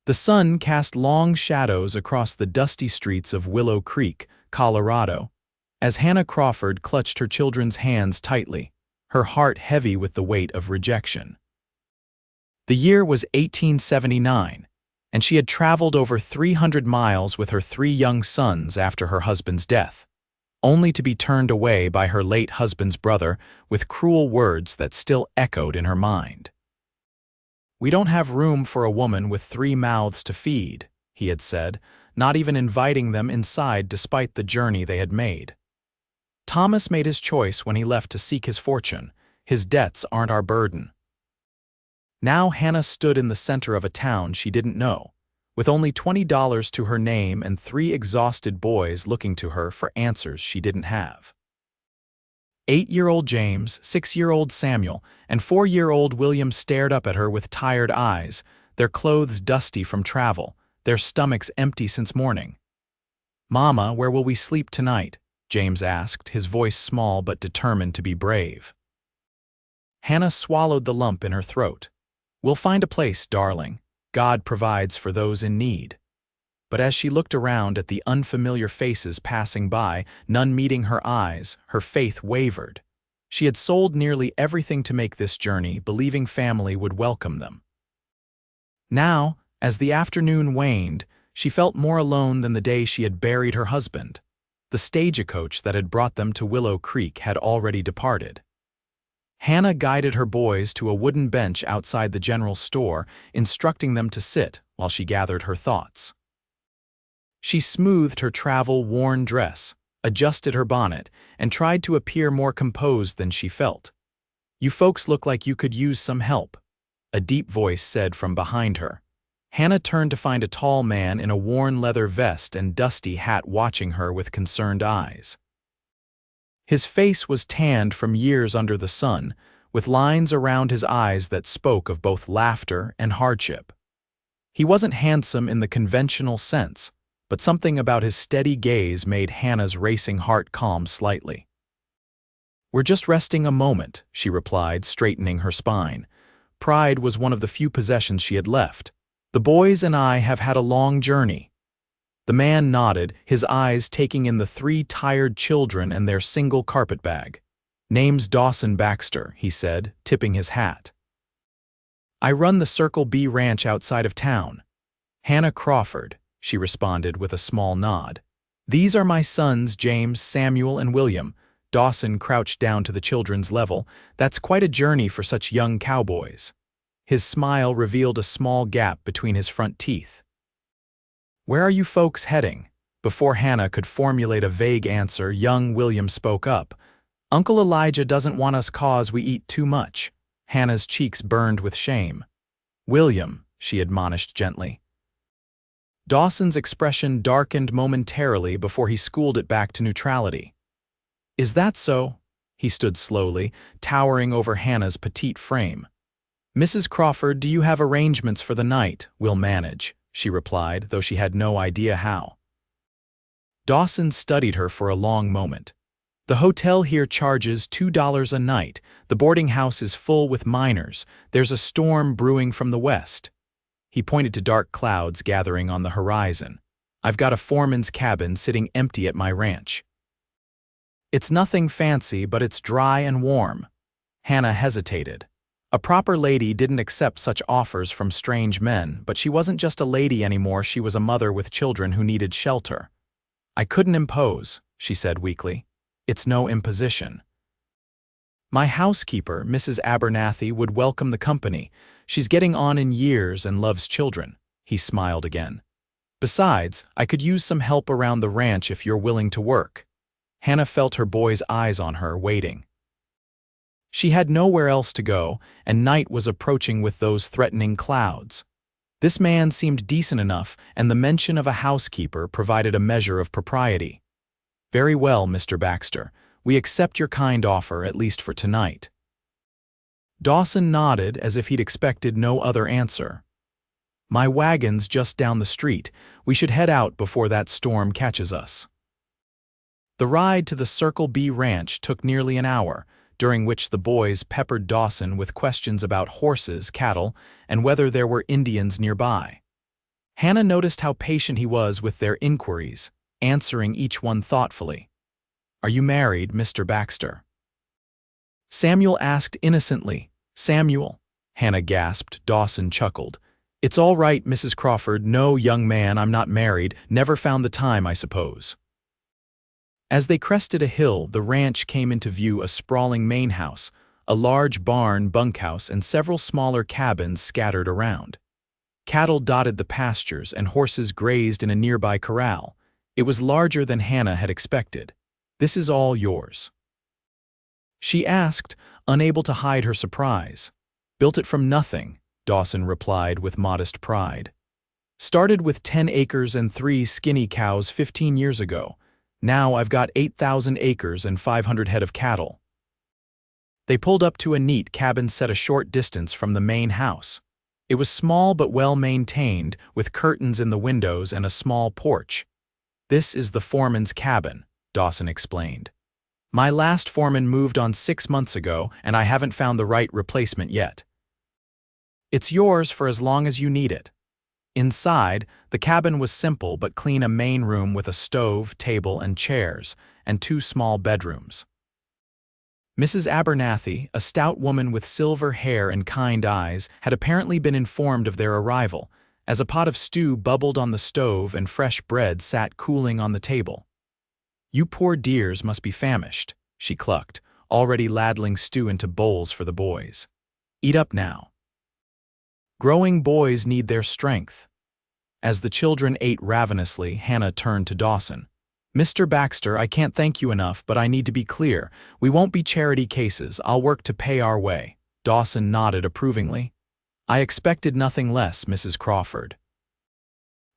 The sun cast long shadows across the dusty streets of Willow Creek, Colorado, as Hannah Crawford clutched her children's hands tightly, her heart heavy with the weight of rejection. The year was 1879, and she had traveled over 300 miles with her 3 young sons after her husband's death, only to be turned away by her late husband's brother with cruel words that still echoed in her mind. "We don't have room for a woman with 3 mouths to feed," he had said, not even inviting them inside despite the journey they had made. Thomas made his choice when he left to seek his fortune. His debts aren't our burden. Now Hannah stood in the center of a town she didn't know, with only $20 to her name and 3 exhausted boys looking to her for answers she didn't have. 8-year-old James, 6-year-old Samuel, and 4-year-old William stared up at her with tired eyes, their clothes dusty from travel, their stomachs empty since morning. "Mama, where will we sleep tonight?" James asked, his voice small but determined to be brave. Hannah swallowed the lump in her throat. "We'll find a place, darling. God provides for those in need." But as she looked around at the unfamiliar faces passing by, none meeting her eyes, her faith wavered. She had sold nearly everything to make this journey, believing family would welcome them. Now, as the afternoon waned, she felt more alone than the day she had buried her husband. The stagecoach that had brought them to Willow Creek had already departed. Hannah guided her boys to a wooden bench outside the general store, instructing them to sit while she gathered her thoughts. She smoothed her travel-worn dress, adjusted her bonnet, and tried to appear more composed than she felt. "You folks look like you could use some help," a deep voice said from behind her. Hannah turned to find a tall man in a worn leather vest and dusty hat watching her with concerned eyes. His face was tanned from years under the sun, with lines around his eyes that spoke of both laughter and hardship. He wasn't handsome in the conventional sense, but something about his steady gaze made Hannah's racing heart calm slightly. "We're just resting a moment," she replied, straightening her spine. Pride was one of the few possessions she had left. "The boys and I have had a long journey." The man nodded, his eyes taking in the 3 tired children and their single carpetbag. "Name's Dawson Baxter," he said, tipping his hat. "I run the Circle B ranch outside of town." "Hannah Crawford," she responded with a small nod. "These are my sons, James, Samuel, and William." Dawson crouched down to the children's level. "That's quite a journey for such young cowboys." His smile revealed a small gap between his front teeth. "Where are you folks heading?" Before Hannah could formulate a vague answer, young William spoke up. "Uncle Elijah doesn't want us 'cause we eat too much." Hannah's cheeks burned with shame. "William," she admonished gently. Dawson's expression darkened momentarily before he schooled it back to neutrality. "Is that so?" He stood slowly, towering over Hannah's petite frame. "Mrs. Crawford, do you have arrangements for the night?" "We'll manage," she replied, though she had no idea how. Dawson studied her for a long moment. "The hotel here charges $2 a night. The boarding house is full with miners. There's a storm brewing from the west." He pointed to dark clouds gathering on the horizon. "I've got a foreman's cabin sitting empty at my ranch." "It's nothing fancy, but it's dry and warm." Hannah hesitated. A proper lady didn't accept such offers from strange men, but she wasn't just a lady anymore, she was a mother with children who needed shelter. "I couldn't impose," she said weakly. "It's no imposition." "My housekeeper, Mrs. Abernathy, would welcome the company. She's getting on in years and loves children." He smiled again. "Besides, I could use some help around the ranch if you're willing to work." Hannah felt her boy's eyes on her, waiting. She had nowhere else to go, and night was approaching with those threatening clouds. This man seemed decent enough, and the mention of a housekeeper provided a measure of propriety. "Very well, Mr. Baxter. We accept your kind offer, at least for tonight." Dawson nodded as if he'd expected no other answer. "My wagon's just down the street. We should head out before that storm catches us." The ride to the Circle B ranch took nearly an hour, during which the boys peppered Dawson with questions about horses, cattle, and whether there were Indians nearby. Hannah noticed how patient he was with their inquiries, answering each one thoughtfully. "Are you married, Mr. Baxter?" Samuel asked innocently. "Samuel?" Hannah gasped. Dawson chuckled. "It's all right, Mrs. Crawford. No, young man, I'm not married. Never found the time, I suppose." As they crested a hill, the ranch came into view, a sprawling main house, a large barn, bunkhouse, and several smaller cabins scattered around. Cattle dotted the pastures, and horses grazed in a nearby corral. It was larger than Hannah had expected. "This is all yours?" she asked, unable to hide her surprise. "Built it from nothing," Dawson replied with modest pride. "Started with 10 acres and 3 skinny cows 15 years ago. Now I've got 8,000 acres and 500 head of cattle." They pulled up to a neat cabin set a short distance from the main house. It was small but well-maintained, with curtains in the windows and a small porch. "This is the foreman's cabin," Dawson explained. "My last foreman moved on 6 months ago, and I haven't found the right replacement yet. It's yours for as long as you need it." Inside, the cabin was simple but clean, a main room with a stove, table, and chairs, and 2 small bedrooms. Mrs. Abernathy, a stout woman with silver hair and kind eyes, had apparently been informed of their arrival, as a pot of stew bubbled on the stove and fresh bread sat cooling on the table. "You poor dears must be famished," she clucked, already ladling stew into bowls for the boys. "Eat up now. Growing boys need their strength." As the children ate ravenously, Hannah turned to Dawson. "Mr. Baxter, I can't thank you enough, but I need to be clear. We won't be charity cases. I'll work to pay our way." Dawson nodded approvingly. "I expected nothing less, Mrs. Crawford.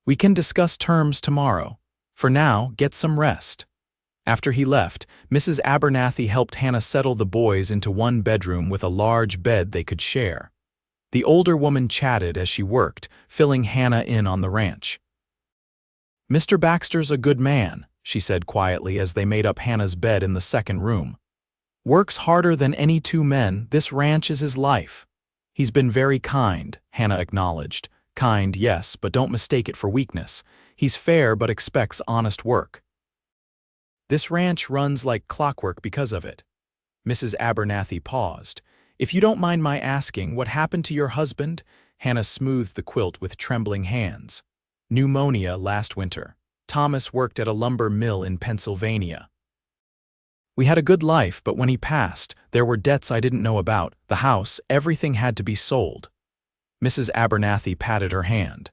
We can discuss terms tomorrow. For now, get some rest." After he left, Mrs. Abernathy helped Hannah settle the boys into one bedroom with a large bed they could share. The older woman chatted as she worked, filling Hannah in on the ranch. "Mr. Baxter's a good man," she said quietly as they made up Hannah's bed in the second room. "Works harder than any 2 men. This ranch is his life." "He's been very kind," Hannah acknowledged. "Kind, yes, but don't mistake it for weakness. He's fair but expects honest work. This ranch runs like clockwork because of it." Mrs. Abernathy paused. "If you don't mind my asking, what happened to your husband?" Hannah smoothed the quilt with trembling hands. "Pneumonia last winter. Thomas worked at a lumber mill in Pennsylvania. We had a good life, but when he passed, there were debts I didn't know about. The house, everything had to be sold." Mrs. Abernathy patted her hand.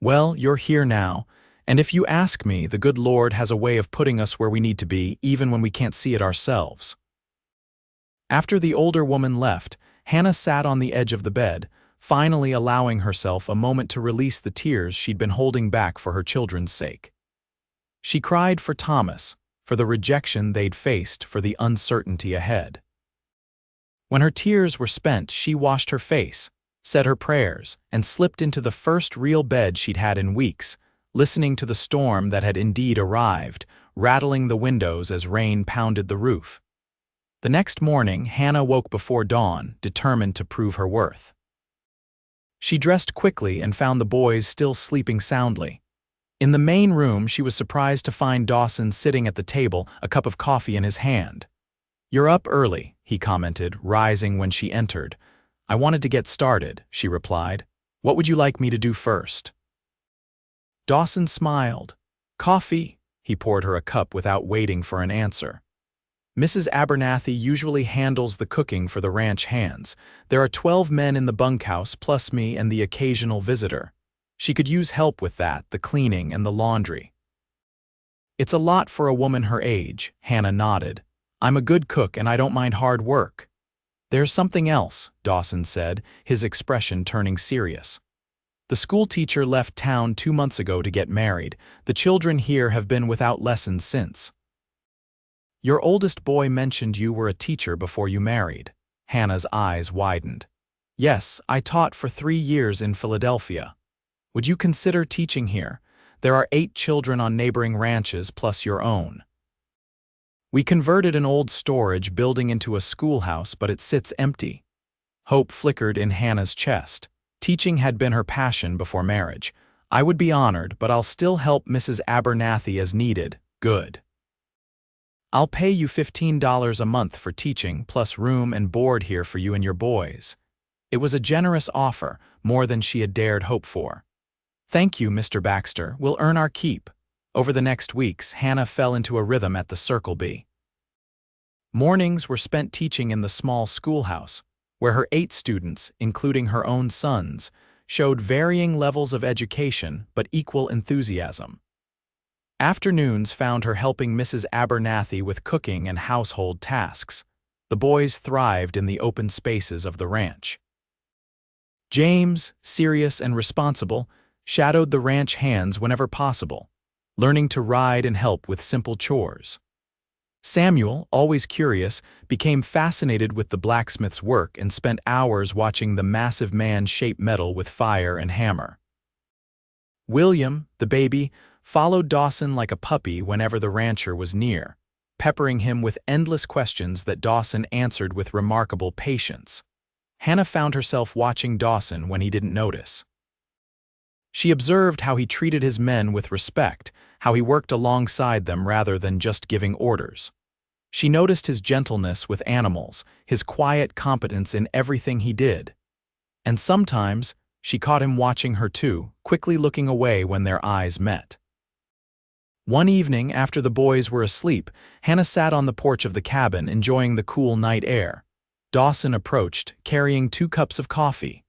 "Well, you're here now, and if you ask me, the good Lord has a way of putting us where we need to be, even when we can't see it ourselves." After the older woman left, Hannah sat on the edge of the bed, finally allowing herself a moment to release the tears she'd been holding back for her children's sake. She cried for Thomas, for the rejection they'd faced, for the uncertainty ahead. When her tears were spent, she washed her face, said her prayers, and slipped into the first real bed she'd had in weeks, listening to the storm that had indeed arrived, rattling the windows as rain pounded the roof. The next morning, Hannah woke before dawn, determined to prove her worth. She dressed quickly and found the boys still sleeping soundly. In the main room, she was surprised to find Dawson sitting at the table, a cup of coffee in his hand. "You're up early," he commented, rising when she entered. "I wanted to get started," she replied. "What would you like me to do first?" Dawson smiled. "Coffee." He poured her a cup without waiting for an answer. "Mrs. Abernathy usually handles the cooking for the ranch hands. There are 12 men in the bunkhouse, plus me and the occasional visitor. She could use help with that, the cleaning and the laundry." "It's a lot for a woman her age," Hannah nodded. "I'm a good cook and I don't mind hard work." "There's something else," Dawson said, his expression turning serious. "The school teacher left town 2 months ago to get married. The children here have been without lessons since." "Your oldest boy mentioned you were a teacher before you married." Hannah's eyes widened. "Yes, I taught for 3 years in Philadelphia. Would you consider teaching here? There are 8 children on neighboring ranches plus your own. We converted an old storage building into a schoolhouse, but it sits empty." Hope flickered in Hannah's chest. Teaching had been her passion before marriage. I would be honored, but I'll still help Mrs. Abernathy as needed. Good. I'll pay you $15 a month for teaching, plus room and board here for you and your boys. It was a generous offer, more than she had dared hope for. Thank you, Mr. Baxter. We'll earn our keep. Over the next weeks, Hannah fell into a rhythm at the Circle B. Mornings were spent teaching in the small schoolhouse, where her 8 students, including her own sons, showed varying levels of education but equal enthusiasm. Afternoons found her helping Mrs. Abernathy with cooking and household tasks. The boys thrived in the open spaces of the ranch. James, serious and responsible, shadowed the ranch hands whenever possible, learning to ride and help with simple chores. Samuel, always curious, became fascinated with the blacksmith's work and spent hours watching the massive man shape metal with fire and hammer. William, the baby, followed Dawson like a puppy whenever the rancher was near, peppering him with endless questions that Dawson answered with remarkable patience. Hannah found herself watching Dawson when he didn't notice. She observed how he treated his men with respect, how he worked alongside them rather than just giving orders. She noticed his gentleness with animals, his quiet competence in everything he did. And sometimes, she caught him watching her too, quickly looking away when their eyes met. One evening, after the boys were asleep, Hannah sat on the porch of the cabin enjoying the cool night air. Dawson approached, carrying 2 cups of coffee.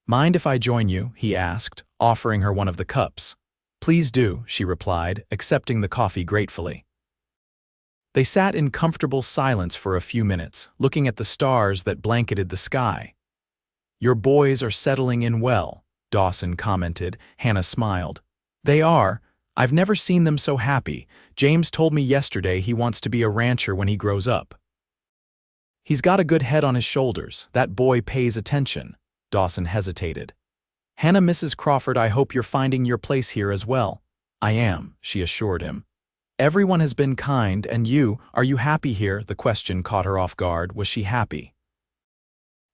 "Mind if I join you?" he asked, offering her one of the cups. "Please do," she replied, accepting the coffee gratefully. They sat in comfortable silence for a few minutes, looking at the stars that blanketed the sky. "Your boys are settling in well," Dawson commented. Hannah smiled. "They are. I've never seen them so happy. James told me yesterday he wants to be a rancher when he grows up." "He's got a good head on his shoulders. That boy pays attention." Dawson hesitated. "Hannah, Mrs. Crawford, I hope you're finding your place here as well." "I am," she assured him. "Everyone has been kind, and are you happy here?" The question caught her off guard. Was she happy?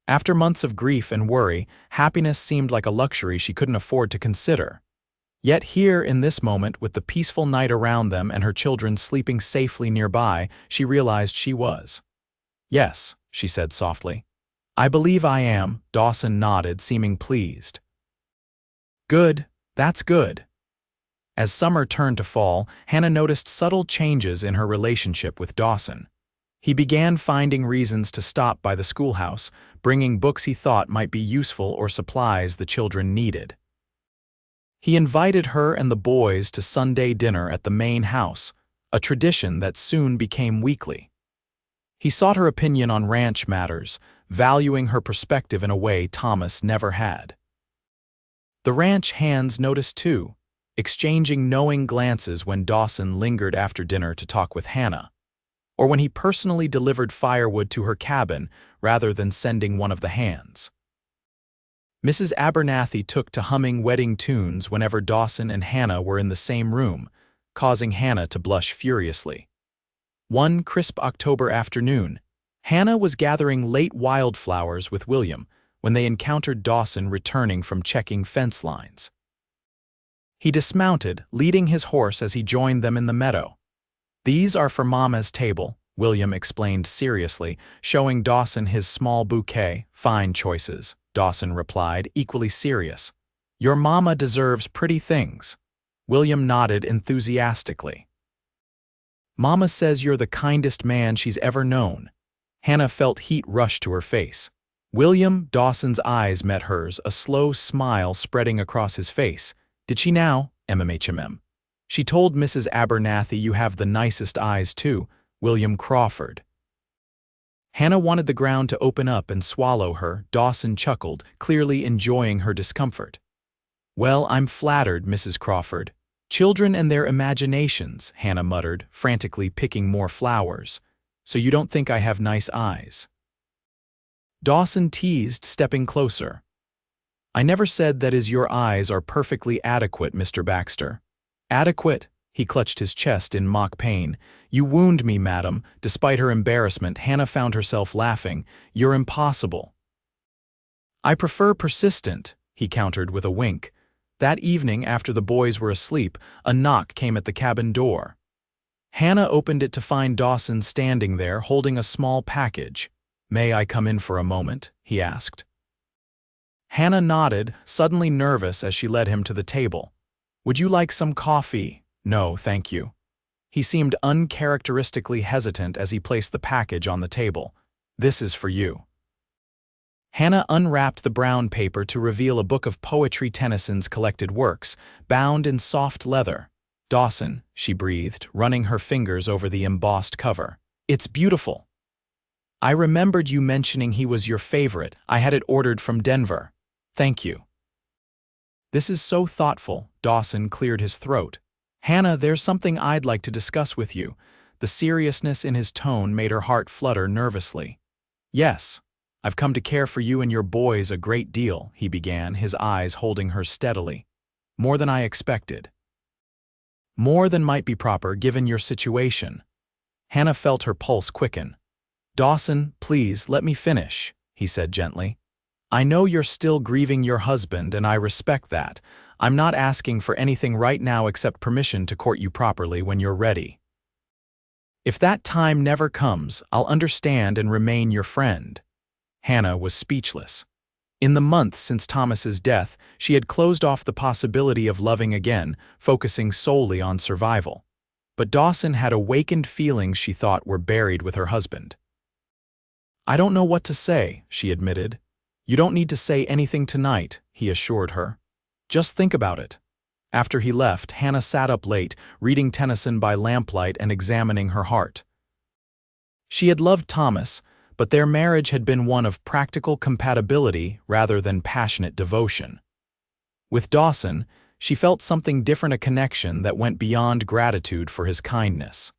After months of grief and worry, happiness seemed like a luxury she couldn't afford to consider. Yet here, in this moment, with the peaceful night around them and her children sleeping safely nearby, she realized she was. "Yes," she said softly. "I believe I am." Dawson nodded, seeming pleased. "Good, that's good." As summer turned to fall, Hannah noticed subtle changes in her relationship with Dawson. He began finding reasons to stop by the schoolhouse, bringing books he thought might be useful or supplies the children needed. He invited her and the boys to Sunday dinner at the main house, a tradition that soon became weekly. He sought her opinion on ranch matters, valuing her perspective in a way Thomas never had. The ranch hands noticed too, exchanging knowing glances when Dawson lingered after dinner to talk with Hannah, or when he personally delivered firewood to her cabin rather than sending one of the hands. Mrs. Abernathy took to humming wedding tunes whenever Dawson and Hannah were in the same room, causing Hannah to blush furiously. One crisp October afternoon, Hannah was gathering late wildflowers with William when they encountered Dawson returning from checking fence lines. He dismounted, leading his horse as he joined them in the meadow. "These are for Mama's table," William explained seriously, showing Dawson his small bouquet. "Fine choices," Dawson replied, equally serious. "Your mama deserves pretty things." William nodded enthusiastically. "Mama says you're the kindest man she's ever known." Hannah felt heat rush to her face. William, Dawson's eyes met hers, a slow smile spreading across his face. "Did she now?" "MMHMM. She told Mrs. Abernathy you have the nicest eyes too." William Crawford. Hannah wanted the ground to open up and swallow her. Dawson chuckled, clearly enjoying her discomfort. "Well, I'm flattered, Mrs. Crawford." "Children and their imaginations," Hannah muttered, frantically picking more flowers. "So you don't think I have nice eyes?" Dawson teased, stepping closer. "I never said that your eyes are perfectly adequate, Mr. Baxter." "Adequate?" He clutched his chest in mock pain. "You wound me, madam." Despite her embarrassment, Hannah found herself laughing. "You're impossible." "I prefer persistent," he countered with a wink. That evening, after the boys were asleep, a knock came at the cabin door. Hannah opened it to find Dawson standing there holding a small package. "May I come in for a moment?" he asked. Hannah nodded, suddenly nervous as she led him to the table. "Would you like some coffee?" "No, thank you." He seemed uncharacteristically hesitant as he placed the package on the table. "This is for you." Hannah unwrapped the brown paper to reveal a book of poetry Tennyson's collected works, bound in soft leather. "Dawson," she breathed, running her fingers over the embossed cover. "It's beautiful. I remembered you mentioning he was your favorite. I had it ordered from Denver. Thank you." "This is so thoughtful." Dawson cleared his throat. "Hannah, there's something I'd like to discuss with you." The seriousness in his tone made her heart flutter nervously. "Yes, I've come to care for you and your boys a great deal," he began, his eyes holding her steadily. "More than I expected. More than might be proper given your situation." Hannah felt her pulse quicken. "Dawson, please, let me finish," he said gently. "I know you're still grieving your husband, and I respect that. I'm not asking for anything right now except permission to court you properly when you're ready. If that time never comes, I'll understand and remain your friend." Hannah was speechless. In the months since Thomas's death, she had closed off the possibility of loving again, focusing solely on survival. But Dawson had awakened feelings she thought were buried with her husband. "I don't know what to say," she admitted. "You don't need to say anything tonight," he assured her. "Just think about it." After he left, Hannah sat up late, reading Tennyson by lamplight and examining her heart. She had loved Thomas, but their marriage had been one of practical compatibility rather than passionate devotion. With Dawson, she felt something different, a connection that went beyond gratitude for his kindness.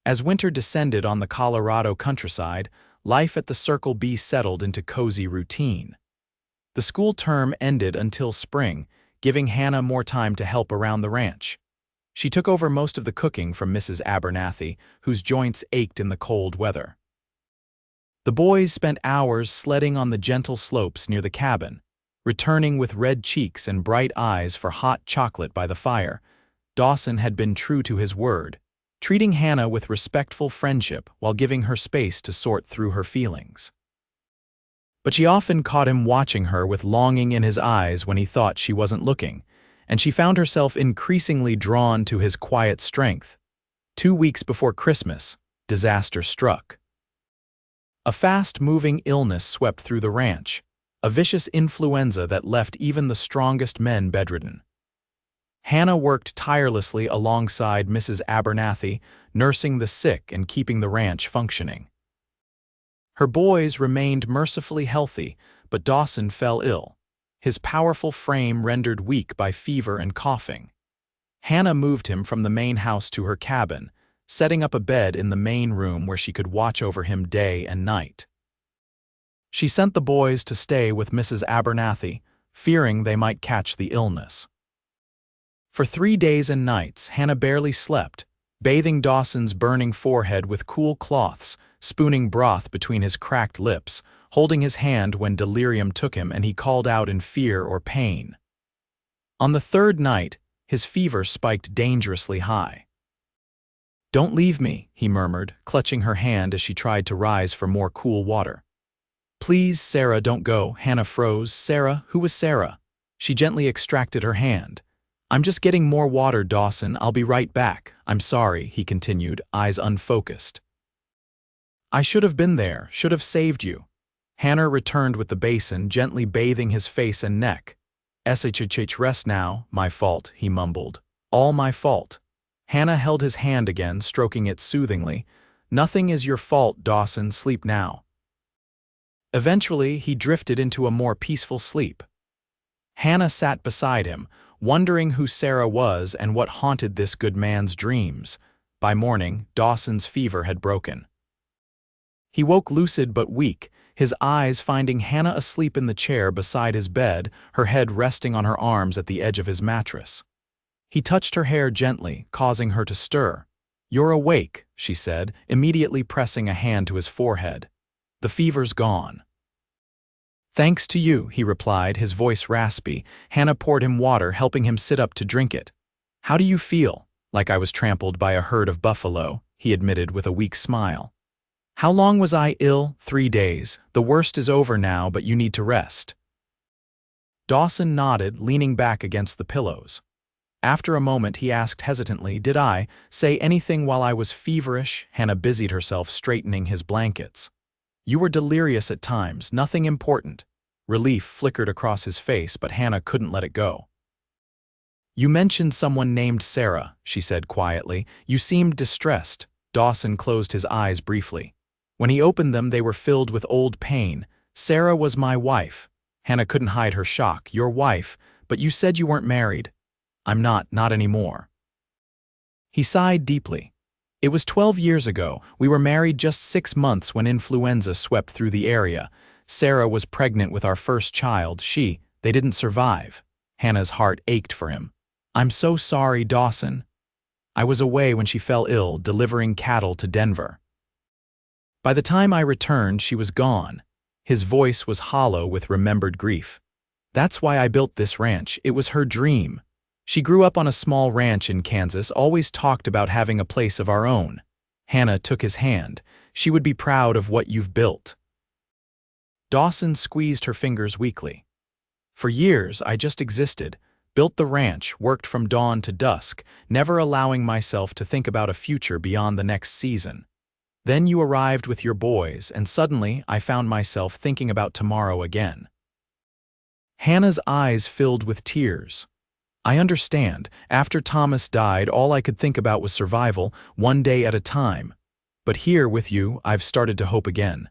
As winter descended on the Colorado countryside, life at the Circle B settled into cozy routine. The school term ended until spring, giving Hannah more time to help around the ranch. She took over most of the cooking from Mrs. Abernathy, whose joints ached in the cold weather. The boys spent hours sledding on the gentle slopes near the cabin, returning with red cheeks and bright eyes for hot chocolate by the fire. Dawson had been true to his word, treating Hannah with respectful friendship while giving her space to sort through her feelings. But she often caught him watching her with longing in his eyes when he thought she wasn't looking, and she found herself increasingly drawn to his quiet strength. 2 weeks before Christmas, disaster struck. A fast-moving illness swept through the ranch, a vicious influenza that left even the strongest men bedridden. Hannah worked tirelessly alongside Mrs. Abernathy, nursing the sick and keeping the ranch functioning. Her boys remained mercifully healthy, but Dawson fell ill, his powerful frame rendered weak by fever and coughing. Hannah moved him from the main house to her cabin, setting up a bed in the main room where she could watch over him day and night. She sent the boys to stay with Mrs. Abernathy, fearing they might catch the illness. For 3 days and nights, Hannah barely slept, bathing Dawson's burning forehead with cool cloths, spooning broth between his cracked lips, holding his hand when delirium took him and he called out in fear or pain. On the 3rd night, his fever spiked dangerously high. "Don't leave me," he murmured, clutching her hand as she tried to rise for more cool water. "Please, Sarah, don't go." Hannah froze. "Sarah? Who was Sarah?" She gently extracted her hand. "I'm just getting more water, Dawson. I'll be right back." "I'm sorry," he continued, eyes unfocused. "I should have been there, should have saved you." Hannah returned with the basin, gently bathing his face and neck. "Shh, rest now." "My fault," he mumbled. "All my fault." Hannah held his hand again, stroking it soothingly. "Nothing is your fault, Dawson. Sleep now." Eventually, he drifted into a more peaceful sleep. Hannah sat beside him, wondering who Sarah was and what haunted this good man's dreams. By morning, Dawson's fever had broken. He woke lucid but weak, his eyes finding Hannah asleep in the chair beside his bed, her head resting on her arms at the edge of his mattress. He touched her hair gently, causing her to stir. "You're awake," she said, immediately pressing a hand to his forehead. "The fever's gone." Thanks to you, he replied, his voice raspy. Hannah poured him water, helping him sit up to drink it. How do you feel? Like I was trampled by a herd of buffalo, he admitted with a weak smile. How long was I ill? 3 days. The worst is over now, but you need to rest. Dawson nodded, leaning back against the pillows. After a moment, he asked hesitantly, did I say anything while I was feverish? Hannah busied herself straightening his blankets. You were delirious at times, nothing important. Relief flickered across his face, but Hannah couldn't let it go. You mentioned someone named Sarah, she said quietly. You seemed distressed. Dawson closed his eyes briefly. When he opened them, they were filled with old pain. Sarah was my wife. Hannah couldn't hide her shock. Your wife, but you said you weren't married. I'm not anymore. He sighed deeply. It was 12 years ago. We were married just 6 months when influenza swept through the area. Sarah was pregnant with our first child. They didn't survive. Hannah's heart ached for him. I'm so sorry, Dawson. I was away when she fell ill, delivering cattle to Denver. By the time I returned, she was gone. His voice was hollow with remembered grief. That's why I built this ranch. It was her dream. She grew up on a small ranch in Kansas, always talked about having a place of our own. Hannah took his hand. She would be proud of what you've built. Dawson squeezed her fingers weakly. For years, I just existed, built the ranch, worked from dawn to dusk, never allowing myself to think about a future beyond the next season. Then you arrived with your boys, and suddenly I found myself thinking about tomorrow again. Hannah's eyes filled with tears. I understand. After Thomas died, all I could think about was survival, one day at a time. But here with you, I've started to hope again.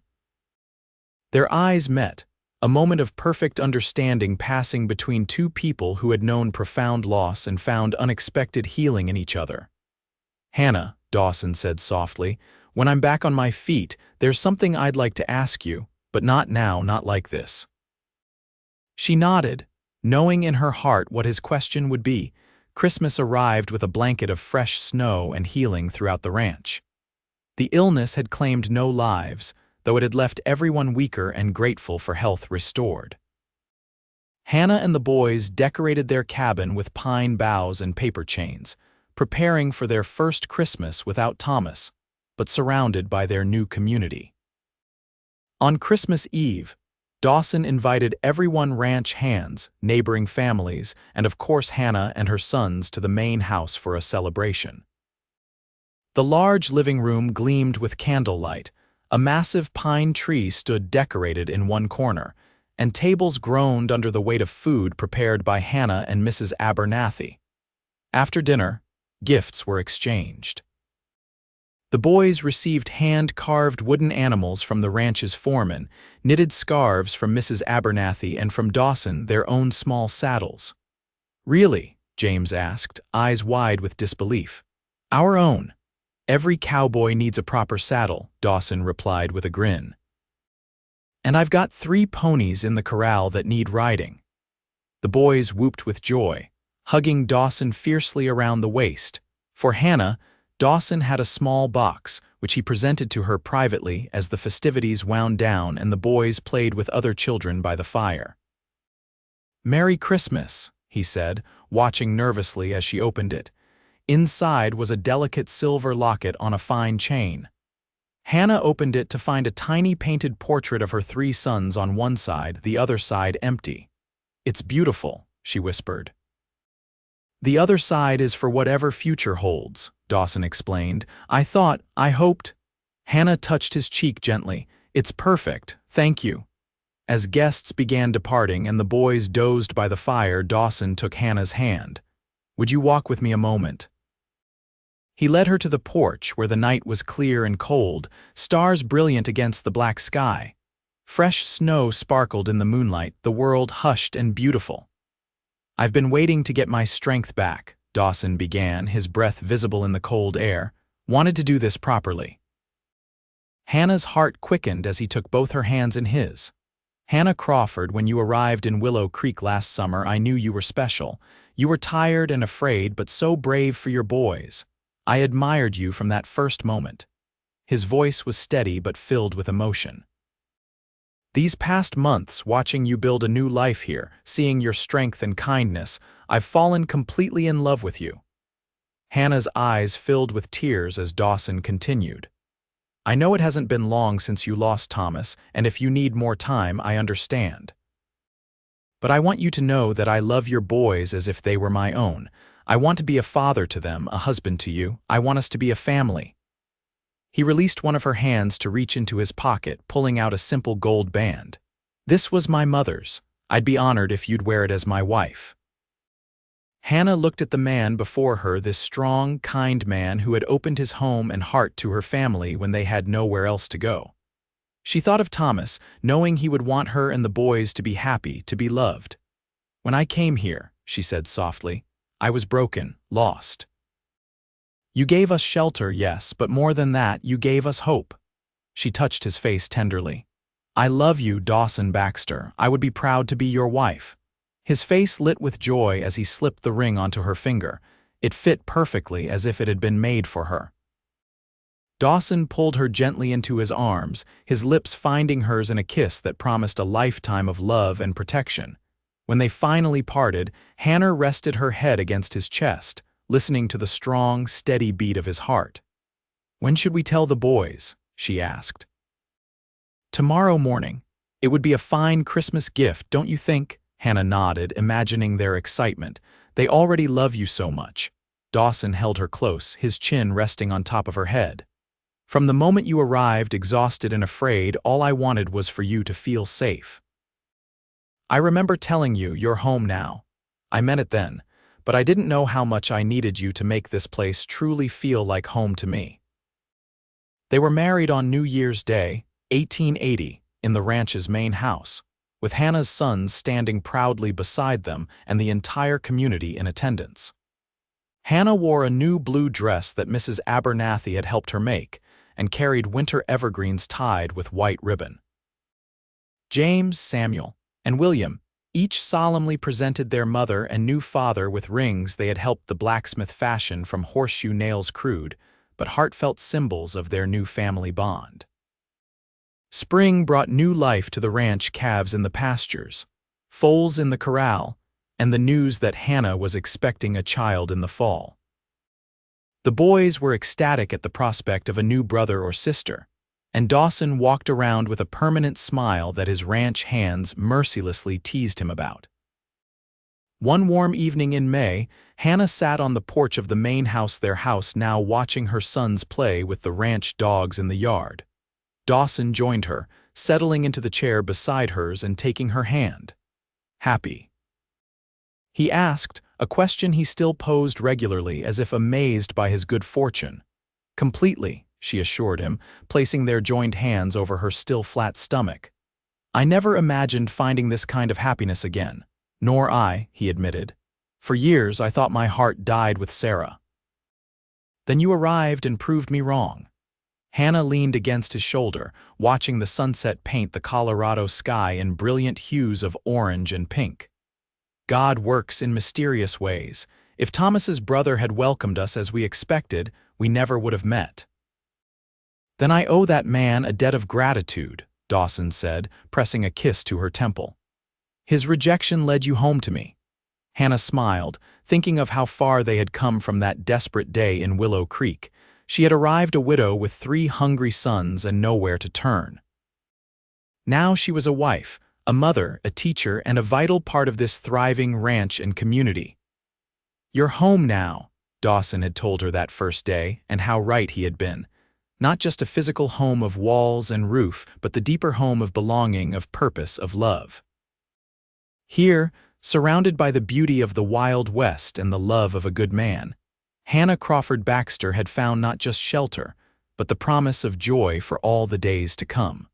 Their eyes met, a moment of perfect understanding passing between two people who had known profound loss and found unexpected healing in each other. Hannah, Dawson said softly, when I'm back on my feet, there's something I'd like to ask you, but not now, not like this. She nodded, knowing in her heart what his question would be. Christmas arrived with a blanket of fresh snow and healing throughout the ranch. The illness had claimed no lives, though it had left everyone weaker and grateful for health restored. Hannah and the boys decorated their cabin with pine boughs and paper chains, preparing for their first Christmas without Thomas, but surrounded by their new community. On Christmas Eve, Dawson invited everyone ranch hands, neighboring families, and of course Hannah and her sons to the main house for a celebration. The large living room gleamed with candlelight. A massive pine tree stood decorated in one corner, and tables groaned under the weight of food prepared by Hannah and Mrs. Abernathy. After dinner, gifts were exchanged. The boys received hand-carved wooden animals from the ranch's foreman, knitted scarves from Mrs. Abernathy, and from Dawson their own small saddles. Really? James asked, eyes wide with disbelief. Our own. Every cowboy needs a proper saddle, Dawson replied with a grin. And I've got 3 ponies in the corral that need riding. The boys whooped with joy, hugging Dawson fiercely around the waist. For Hannah, Dawson had a small box, which he presented to her privately as the festivities wound down and the boys played with other children by the fire. Merry Christmas, he said, watching nervously as she opened it. Inside was a delicate silver locket on a fine chain. Hannah opened it to find a tiny painted portrait of her 3 sons on one side, the other side empty. It's beautiful, she whispered. The other side is for whatever future holds, Dawson explained. I hoped. Hannah touched his cheek gently. It's perfect, thank you. As guests began departing and the boys dozed by the fire, Dawson took Hannah's hand. Would you walk with me a moment? He led her to the porch where the night was clear and cold, stars brilliant against the black sky. Fresh snow sparkled in the moonlight, the world hushed and beautiful. I've been waiting to get my strength back, Dawson began, his breath visible in the cold air. Wanted to do this properly. Hannah's heart quickened as he took both her hands in his. Hannah Crawford, when you arrived in Willow Creek last summer, I knew you were special. You were tired and afraid, but so brave for your boys. I admired you from that first moment. His voice was steady but filled with emotion. These past months, watching you build a new life here, seeing your strength and kindness, I've fallen completely in love with you." Hannah's eyes filled with tears as Dawson continued. "I know it hasn't been long since you lost Thomas, and if you need more time, I understand. But I want you to know that I love your boys as if they were my own. I want to be a father to them, a husband to you. I want us to be a family." He released one of her hands to reach into his pocket, pulling out a simple gold band. "This was my mother's. I'd be honored if you'd wear it as my wife." Hannah looked at the man before her, this strong, kind man who had opened his home and heart to her family when they had nowhere else to go. She thought of Thomas, knowing he would want her and the boys to be happy, to be loved. "When I came here," she said softly, "I was broken, lost. You gave us shelter, yes, but more than that, you gave us hope." She touched his face tenderly. "I love you, Dawson Baxter. I would be proud to be your wife." His face lit with joy as he slipped the ring onto her finger. It fit perfectly, as if it had been made for her. Dawson pulled her gently into his arms, his lips finding hers in a kiss that promised a lifetime of love and protection. When they finally parted, Hannah rested her head against his chest, listening to the strong, steady beat of his heart. "When should we tell the boys?" she asked. "Tomorrow morning. It would be a fine Christmas gift, don't you think?" Hannah nodded, imagining their excitement. "They already love you so much." Dawson held her close, his chin resting on top of her head. "From the moment you arrived, exhausted and afraid, all I wanted was for you to feel safe. I remember telling you, you're home now. I meant it then, but I didn't know how much I needed you to make this place truly feel like home to me." They were married on New Year's Day, 1880, in the ranch's main house, with Hannah's sons standing proudly beside them and the entire community in attendance. Hannah wore a new blue dress that Mrs. Abernathy had helped her make, and carried winter evergreens tied with white ribbon. James, Samuel, and William each solemnly presented their mother and new father with rings they had helped the blacksmith fashion from horseshoe nails crude, but heartfelt symbols of their new family bond. Spring brought new life to the ranch calves in the pastures, foals in the corral, and the news that Hannah was expecting a child in the fall. The boys were ecstatic at the prospect of a new brother or sister, and Dawson walked around with a permanent smile that his ranch hands mercilessly teased him about. One warm evening in May, Hannah sat on the porch of the main house, their house now, watching her sons play with the ranch dogs in the yard. Dawson joined her, settling into the chair beside hers and taking her hand. "Happy?" he asked, a question he still posed regularly, as if amazed by his good fortune. "Completely," she assured him, placing their joined hands over her still flat stomach. "I never imagined finding this kind of happiness again." "Nor I," he admitted. "For years I thought my heart died with Sarah." "Then you arrived and proved me wrong." Hannah leaned against his shoulder, watching the sunset paint the Colorado sky in brilliant hues of orange and pink. "God works in mysterious ways. If Thomas's brother had welcomed us as we expected, we never would have met." "Then I owe that man a debt of gratitude," Dawson said, pressing a kiss to her temple. "His rejection led you home to me." Hannah smiled, thinking of how far they had come from that desperate day in Willow Creek. She had arrived a widow with 3 hungry sons and nowhere to turn. Now she was a wife, a mother, a teacher, and a vital part of this thriving ranch and community. "You're home now," Dawson had told her that first day, and how right he had been. Not just a physical home of walls and roof, but the deeper home of belonging, of purpose, of love. Here, surrounded by the beauty of the Wild West and the love of a good man, Hannah Crawford Baxter had found not just shelter, but the promise of joy for all the days to come.